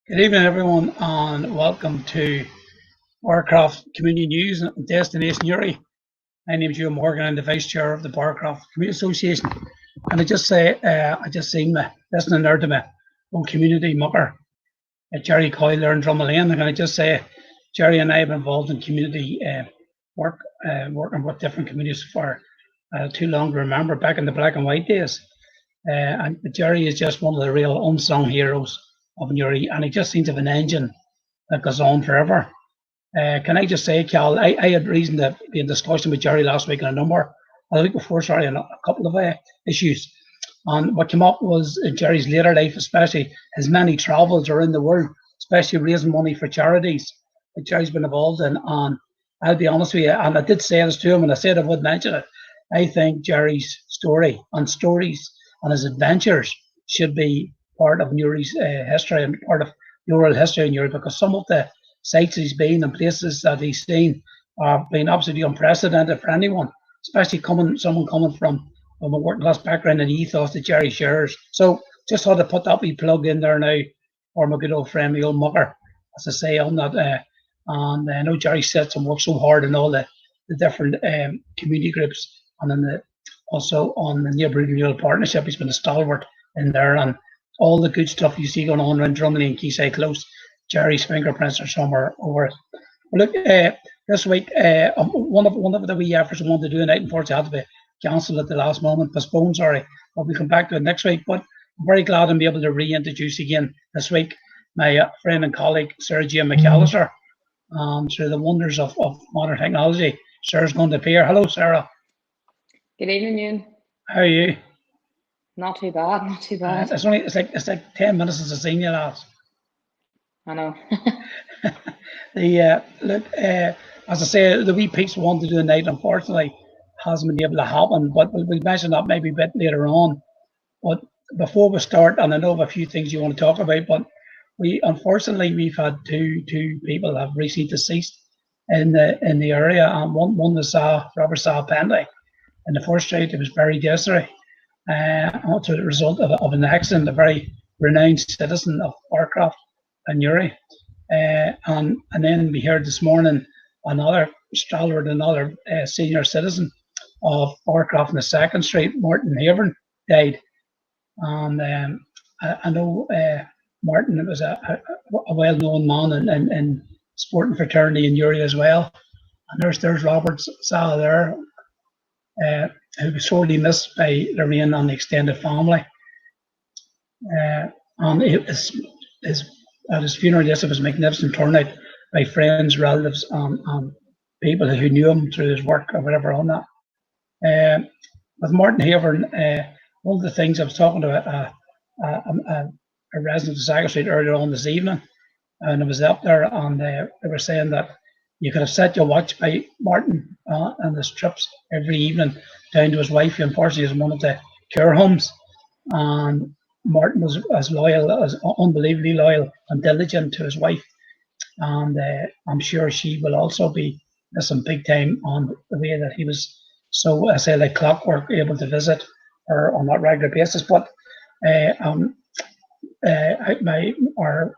Good evening, everyone, and welcome to Barcroft Community News and Destination Uri. My name is Hugh Morgan. I'm the Vice Chair of the Barcroft Community Association. And I just seen listening there to my own community mucker, Jerry Coyle there in Drumlane. And I just say, Jerry and I have been involved in community work, working with different communities for too long to remember, back in the black and white days. And Jerry is just one of the real unsung heroes of Uri, and he just seems to have an engine that goes on forever. Can I just say, Cal, I had reason to be in discussion with Jerry last week on the week before, sorry, on a couple of issues. And what came up was Jerry's later life, especially his many travels around the world, especially raising money for charities that Jerry's been involved in. And I'll be honest with you, and I did say this to him, and I said I would mention it. I think Jerry's stories and his adventures should be part of Newry's history and part of the oral history in Newry, because some of the sites he's been and places that he's seen have been absolutely unprecedented for anyone, especially someone coming from a working class background and the ethos that Jerry shares. So just thought to put that wee plug in there now for my good old friend, my old mucker, as I say on that. And I know Jerry set some work so hard in all the different community groups, and then also on the Neighbourhood Renewal Partnership. He's been a stalwart in there, and all the good stuff you see going on around Drumley and Quayside Close, Jerry's fingerprints are somewhere over it. Well, look, this week, one of the wee efforts I wanted to do tonight, unfortunately, had to be cancelled at the last moment, postponed, sorry, but we'll come back to it next week. But I'm very glad to be able to reintroduce again this week my friend and colleague, Sarah Jane McAllister, through the wonders of modern technology. Sarah's going to appear. Hello, Sarah. Good evening, Ian. How are you? Not too bad, not too bad. It's like 10 minutes since I've seen you last. I know. As I say, the wee piece we wanted to do tonight, unfortunately, hasn't been able to happen, but we'll mention that maybe a bit later on. But before we start, and I know of a few things you want to talk about, but we've had two people that have recently deceased in the area, and one was Robert Pendy. In the first street, it was buried yesterday. Also the result of an accident, a very renowned citizen of Barcroft and Uri. And then we heard this morning another stalwart, another senior citizen of Barcroft in the second street, Martin Halverson, died. And I know Martin was a well-known man in sporting fraternity in Uri as well. And there's Robert Sala there, who was sorely missed by Lorraine and the extended family. And at his funeral yesterday was a magnificent turnout by friends, relatives, and people who knew him through his work or whatever on that. With Martin Halverson, one of the things I was talking to a resident of Saga Street earlier on this evening, and I was up there, and they were saying that you could have set your watch by Martin and his trips every evening down to his wife, who unfortunately is in one of the care homes. And Martin was as unbelievably loyal and diligent to his wife. And I'm sure she will also be missing big time on the way that he was so, I say, like clockwork, able to visit her on that regular basis. But our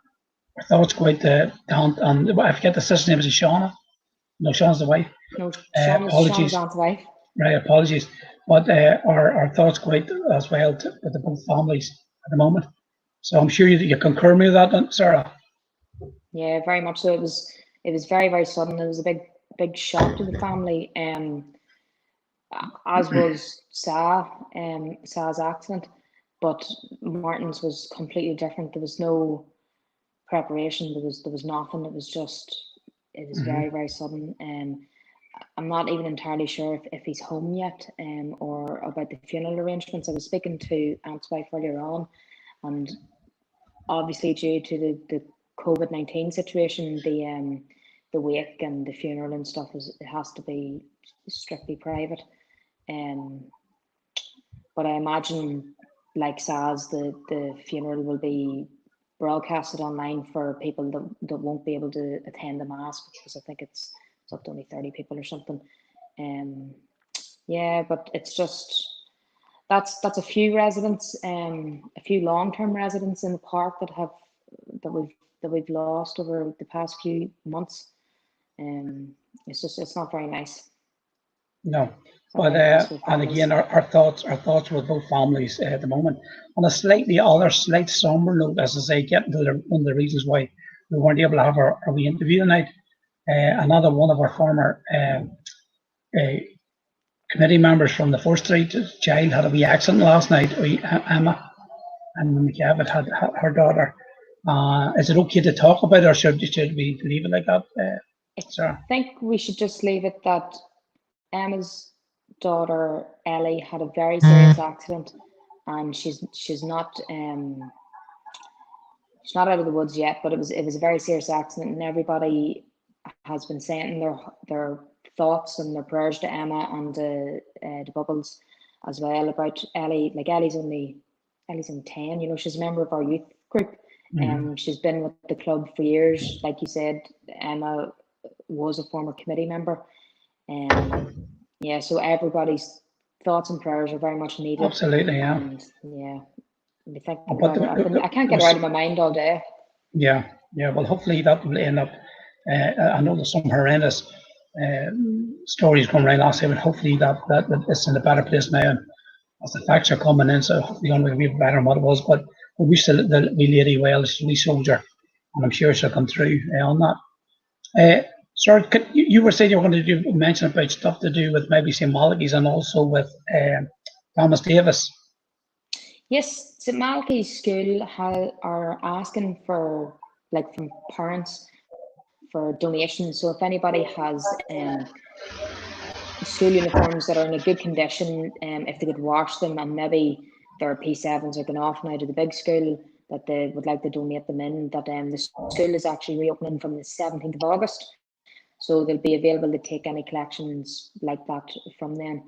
thoughts go out to aunt, and I forget the sister's name, is it Shauna? No, Shauna's the wife. No, Shauna's aunt's wife. Right, apologies. But our thoughts go out as well to the both families at the moment. So I'm sure you concur with that, Sarah. Yeah, very much so. It was very, very sudden. It was a big shock to the family. As was Sa's accident, but Martin's was completely different. There was no preparation. There was nothing. It was very, very sudden. I'm not even entirely sure if he's home yet, or about the funeral arrangements. I was speaking to Aunt's wife earlier on, and obviously due to the COVID-19 situation, the wake and the funeral and stuff it has to be strictly private. But I imagine, like Saz, the funeral will be broadcasted online for people that won't be able to attend the mass, because I think it's up to only 30 people or something. Yeah, but it's just that's a few residents, a few long-term residents in the park that we've we've lost over the past few months. It's not very nice. No, It's not but very nice for and families. again, our thoughts with both families at the moment. On a slight somber note, as I say, getting to one of the reasons why we weren't able to have our wee interview tonight. Another one of our former committee members from the First Street child had a wee accident last night. Emma and McGavitt had her daughter. Is it okay to talk about it, or should we leave it like that, Sarah? I think we should just leave it that Emma's daughter Ellie had a very serious accident, and she's not out of the woods yet, but it was a very serious accident, and everybody has been sending their thoughts and their prayers to Emma and the Bubbles as well about Ellie. Like Ellie's only 10, you know, she's a member of our youth group. She's been with the club for years. Like you said, Emma was a former committee member. Yeah, so everybody's thoughts and prayers are very much needed. Absolutely, yeah. And yeah, I'll be thinking about it. I can't get her out of my mind all day. Yeah. Well, hopefully that will end up. I know there's some horrendous stories going around last year, but hopefully that it's in a better place now. And as the facts are coming in, so hopefully it'll be better than what it was. But we wish the wee lady well. She's a wee soldier, and I'm sure she'll come through on that. Sorry, you were saying you were going to mention about stuff to do with maybe St. Malachy's and also with Thomas Davis. Yes, St. Malachy's School are asking for, like, from parents for donations. So if anybody has school uniforms that are in a good condition, if they could wash them, and maybe their P7s are going off now to the big school, that they would like to donate them in, that the school is actually reopening from the 17th of August. So they'll be available to take any collections like that from them,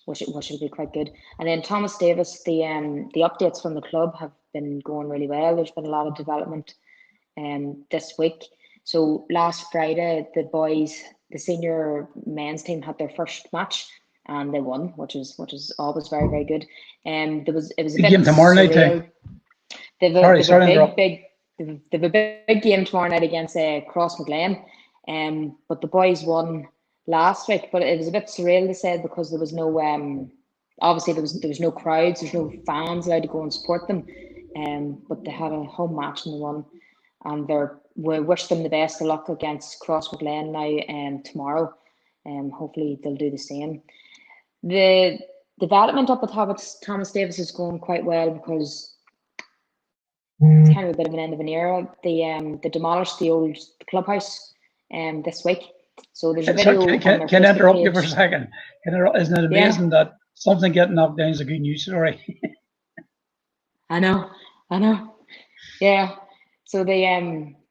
which will be quite good. And then Thomas Davis, the updates from the club have been going really well. There's been a lot of development this week. So last Friday, the senior men's team had their first match and they won, which is always very, very good. It was a bit game tomorrow night too. They've a big game tomorrow night against Crossmaglen, but the boys won last week. But it was a bit surreal, they said, because there was no obviously there was no crowds, there's no fans allowed to go and support them, but they had a home match and they won. And we wish them the best of luck against Crossmaglen now tomorrow. Hopefully they'll do the same. The development up at Thomas Davis is going quite well, because it's kind of a bit of an end of an era. They demolished the old clubhouse this week. So there's a video. Can I interrupt you for a second? Isn't it amazing that something getting knocked down is a good news story? I know. Yeah. So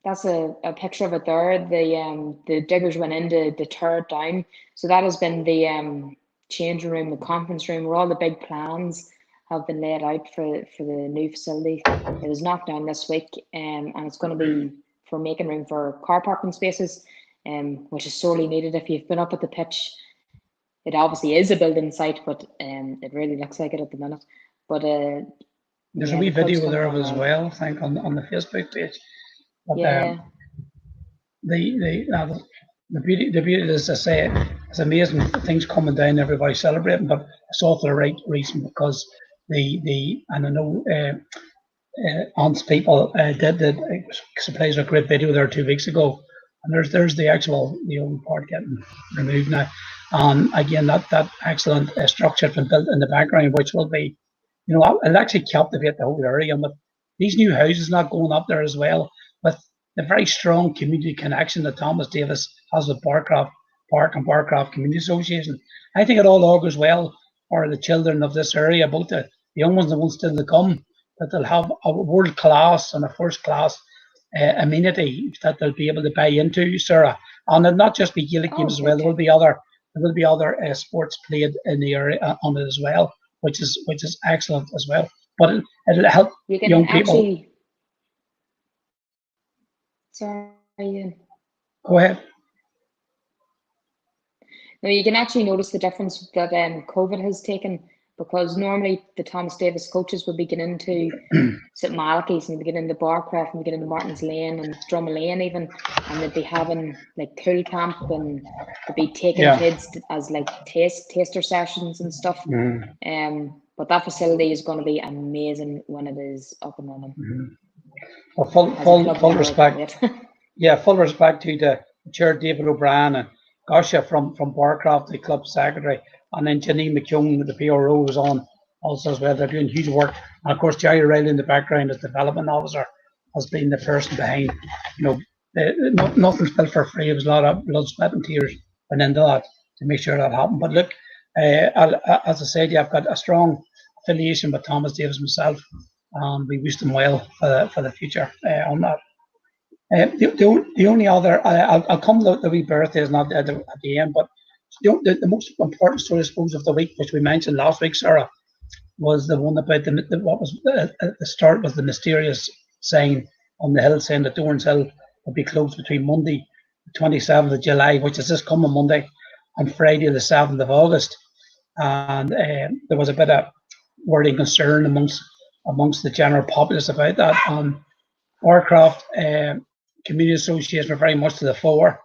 that's a picture of it there. The diggers went in to tear it down. So that has been the changing room, the conference room, where all the big plans have been laid out for the new facility. It was knocked down this week, and it's going to be for making room for car parking spaces, which is sorely needed. If you've been up at the pitch, it obviously is a building site, but it really looks like it at the minute. But there's a wee video there as well, I think, on the Facebook page. But, the beauty, as I say, it's amazing things coming down, everybody celebrating, but it's all for the right reason, because and I know Aunt's people did supplies a great video there 2 weeks ago, and there's the old part getting removed now. Again, that excellent structure has been built in the background, which will be, it'll actually captivate the whole area. And with these new houses not going up there as well, with the very strong community connection that Thomas Davis has with Barcroft Park and Barcroft Community Association, I think it all augurs well for the children of this area, both the young ones and the ones still to come, that they'll have a world class and a first class amenity that they'll be able to buy into, Sarah. And it'll not just be Gaelic games as well. There will be other sports played in the area on it as well, which is excellent as well. But it'll help young people. Sorry, Ian. Go ahead. No, you can actually notice the difference that COVID has taken, because normally the Thomas Davis coaches would be getting into St. Malachy's and they'd be getting into Barcroft and they'd get into Martin's Lane and Drummond Lane even, and they'd be having like cool camp and they'd be taking kids as like taster sessions and stuff. But that facility is going to be amazing when it is up and running. Well, full respect. Yeah, full respect to the chair David O'Brien and Gosha from Barcroft, the club secretary, and then Janine McKeown, the PRO, was on also as well. They're doing huge work, and of course Jerry Riley in the background as development officer has been the person behind. Nothing's built for free. It was a lot of blood, sweat, and tears went into that to make sure that happened. But look, as I said, I've got a strong affiliation with Thomas Davis himself, and we wish them well for the future on that. The only other, I'll come to the wee birthdays not at the end, but the most important story, I suppose, of the week, which we mentioned last week, Sarah, was the one about what was at the start was the mysterious sign on the hill saying that Dorans Hill would be closed between Monday, the 27th of July, which is this coming Monday, and Friday, the 7th of August. And there was a bit of worrying concern amongst the general populace about that. Barcroft Community Association are very much to the fore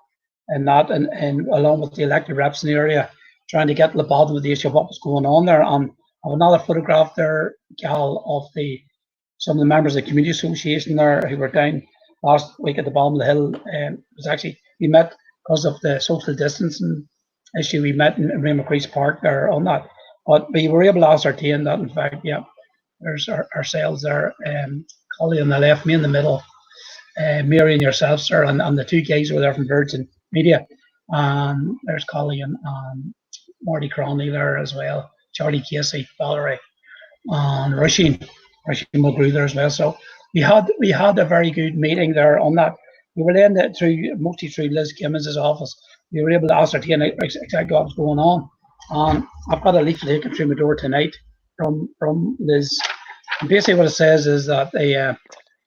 in that, and along with the elected reps in the area, trying to get to the bottom of the issue of what was going on there. I have another photograph there, Cal, of some of the members of the Community Association there who were down last week at the bottom of the hill. It was actually, we met because of the social distancing issue. We met in Ray McCree's Park there on that, but we were able to ascertain that, in fact, there's ourselves there, Collie on the left, me in the middle, Mary and yourself, sir, and the two guys were there from Virgin Media. There's Collie and Marty Cronley there as well, Charlie Casey, Valerie, and Roisin Mulgrew there as well. So we had a very good meeting there on that. We were then mostly through Liz Gimmons' office. We were able to ascertain exactly what was going on. I've got a leaflet taken through my door tonight from Liz. And basically what it says is that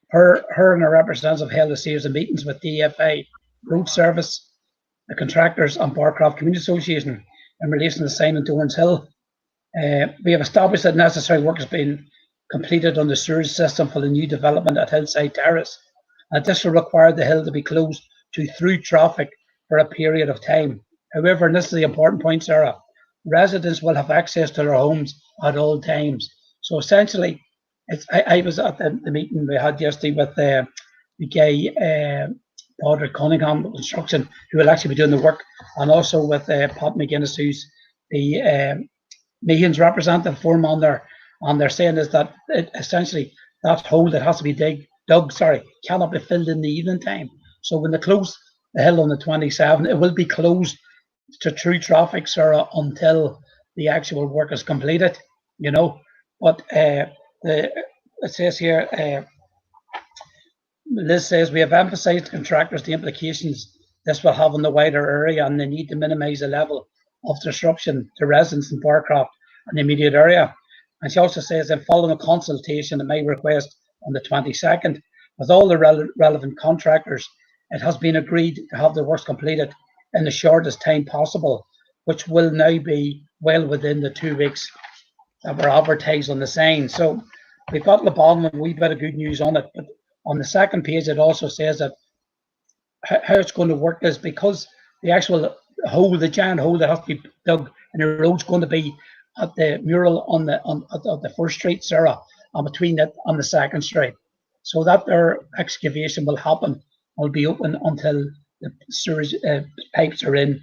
her and her representative held a series of meetings with DFA, Road Service, the contractors, and Barcroft Community Association in relation to the sign on Dorans Hill. We have established that necessary work has been completed on the sewage system for the new development at Hillside Terrace, and this will require the hill to be closed to through traffic for a period of time. However, and this is the important point, Sarah, residents will have access to their homes at all times. So essentially, I was at the meeting we had yesterday with the guy, Padraig Cunningham Construction, who will actually be doing the work, and also with Pat McGuinness, who's the Meehan's representative for him on there. And they're saying is that essentially that hole that has to be dug, cannot be filled in the evening time. So when they close the hill on the 27th, it will be closed to through traffic, Sarah, until the actual work is completed, But it says here, Liz says, we have emphasised to contractors the implications this will have on the wider area and the need to minimise the level of disruption to residents in Barcroft and the immediate area. And she also says that following a consultation at my request on the 22nd with all the relevant contractors, it has been agreed to have the works completed in the shortest time possible, which will now be well within the 2 weeks that were advertised on the sign. So we've got the bottom of a wee bit of good news on it, but on the second page it also says that how it's going to work is because the actual hole, the giant hole that has to be dug in the road is going to be at the mural on the first street, Sarah, and between it and the second street. So that their excavation will happen, will be open until the sewage pipes are in,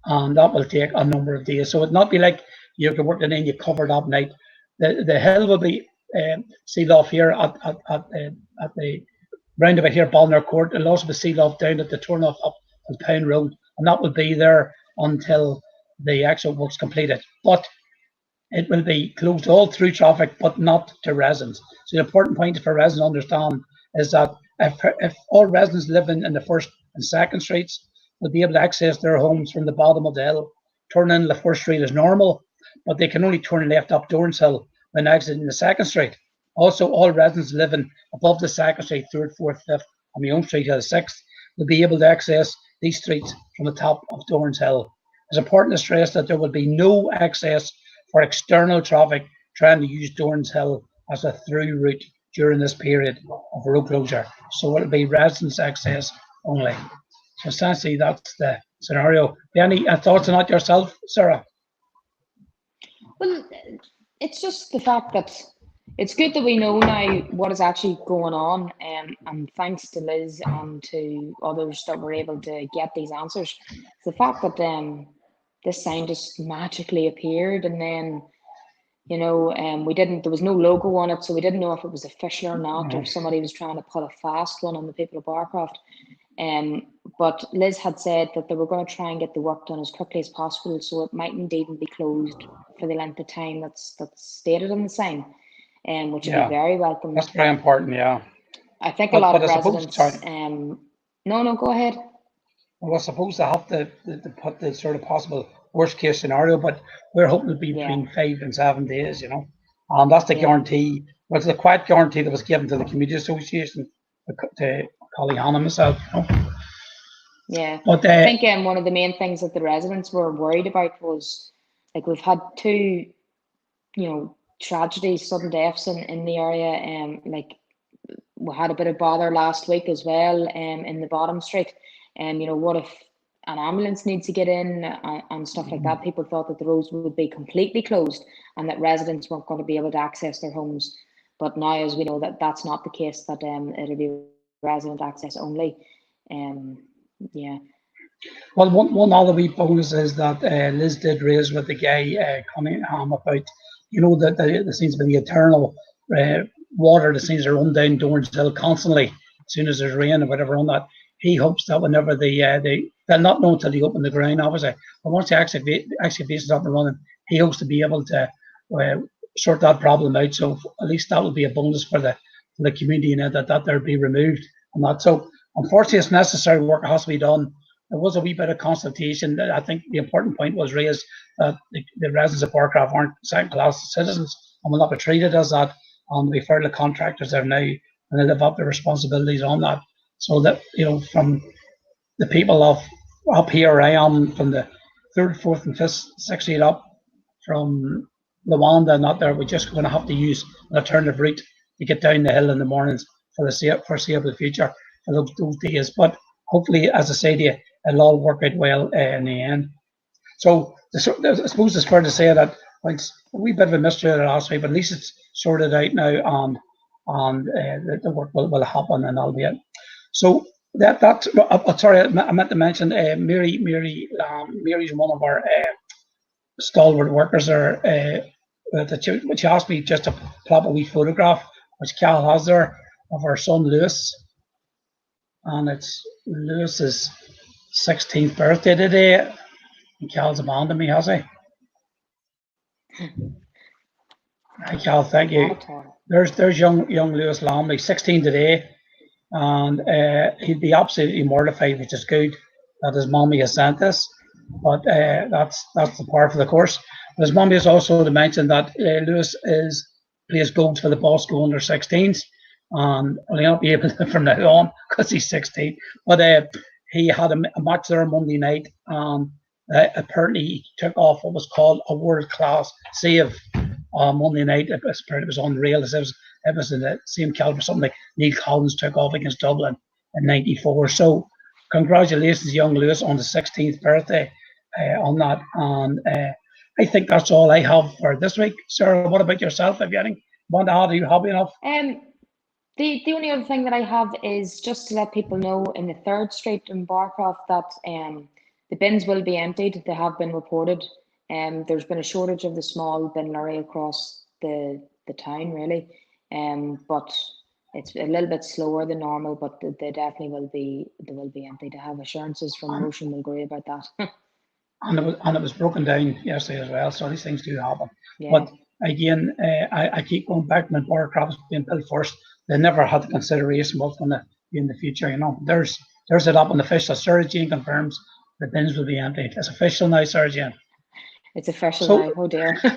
and that will take a number of days. So it'll not be like you can work it in, you cover it up night. The hill will be sealed off here at the roundabout here, Balner Court. It'll also be sealed off down at the turnoff up on Pound Road, and that will be there until the actual work's completed. But it will be closed all through traffic, but not to residents. So the important point for residents to understand is that if all residents living in the first and second streets will be able to access their homes from the bottom of the hill, turn in the first street as normal, but they can only turn left up Dorans Hill when exiting the second street. Also, all residents living above the second street, third, fourth, fifth, and my own street, the sixth, will be able to access these streets from the top of Dorans Hill. It's important to stress that there will be no access for external traffic trying to use Dorns Hill as a through route during this period of road closure. So it'll be residents access only. So essentially that's the scenario. Any thoughts on that yourself, Sarah? Well, it's just the fact that it's good that we know now what is actually going on, and thanks to Liz and to others that were able to get these answers. The fact that this sign just magically appeared, and then there was no logo on it, so we didn't know if it was official or not, or if somebody was trying to put a fast one on the people of Barcroft. But Liz had said that they were going to try and get the work done as quickly as possible, so it mightn't even be closed for the length of time that's stated on the sign, which would be very welcome. That's very important, yeah. I think a lot of residents. No, go ahead. Well, I suppose they have to put the sort of possible worst case scenario, but we're hoping to be between 5 and 7 days, and that's the guarantee. Well, it's the quiet guarantee that was given to the Community Association, to Colleen Hannah myself. Yeah, but I think one of the main things that the residents were worried about was, like, we've had 2, tragedies, sudden deaths in the area. Like, we had a bit of bother last week as well, in the Bottom Street. What if an ambulance needs to get in and stuff like that? People thought that the roads would be completely closed and that residents weren't going to be able to access their homes. But now, as we know, that's not the case, that it'll be resident access only. Well, one other wee bonus is that Liz did raise with the guy coming about, that there seems to be the eternal water that seems to run down Dorns Hill constantly as soon as there's rain or whatever on that. He hopes that whenever they'll not know until they open the ground, obviously, but once the excavation's up and running, he hopes to be able to sort that problem out. So at least that will be a bonus for the community, that they'll be removed and that. So unfortunately, it's necessary work that has to be done. There was a wee bit of consultation. I think the important point was raised that the residents of Barcroft aren't second-class citizens and will not be treated as that. We refer to the contractors there now, and they live up their responsibilities on that. So that, from the people of up here where I am, from the 3rd, 4th and 5th, 6th Street up, from Lawanda and that there, we're just going to have to use an alternative route to get down the hill in the mornings for the foreseeable future for those days. But hopefully, as I say to you, it'll all work out well in the end. So I suppose it's fair to say that it's a wee bit of a mystery last week, but at least it's sorted out now, and the work will happen, and that'll be it. So sorry, I meant to mention Mary's one of our stalwart workers there. She asked me just to plop a wee photograph, which Cal has there, of her son Lewis, and it's Lewis's 16th birthday today. And Cal's abandoned me, has he? Hi, Cal, thank you. There's young Lewis Lamley, 16 today, and he'd be absolutely mortified, which is good, that his mommy has sent this. But that's the par for the course. But his mommy has also to mention that Lewis plays goals for the Bosco under 16s, and he'll not be able to from now on because he's 16. But he had a match there Monday night, and apparently he took off what was called a world-class save on Monday night. It was unreal. It was in the same caliber, something like Neil Collins took off against Dublin in '94. So congratulations, young Lewis, on the 16th birthday on that. And I think that's all I have for this week. Sarah, what about yourself? Have you anything you want to add? Are you happy enough? The only other thing that I have is just to let people know in the 3rd Street in Barcroft that the bins will be emptied. They have been reported. There's been a shortage of the small bin lorry across the town, really. But it's a little bit slower than normal, but they definitely will be empty. To have assurances from Motion Mulgrew about that. and it was broken down yesterday as well, so these things do happen. Yeah. But again, I keep going back when Barcroft being built first. They never had the consideration what's going to be in the future. There's it up on the official. Sarah Jane confirms the bins will be emptied. It's official now, Sarah Jane. It's official now. Oh dear. So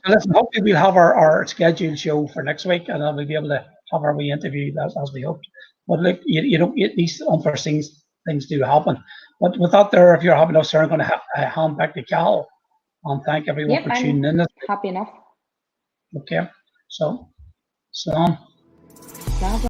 listen, hopefully we'll have our scheduled show for next week, and then we'll be able to have our wee interview as we hoped. But look, these unforeseen things do happen. But with that there, if you're happy enough, Sarah, I'm going to hand back to Cal. and thank everyone Yep, for tuning in. happy enough. Okay, so, Slán.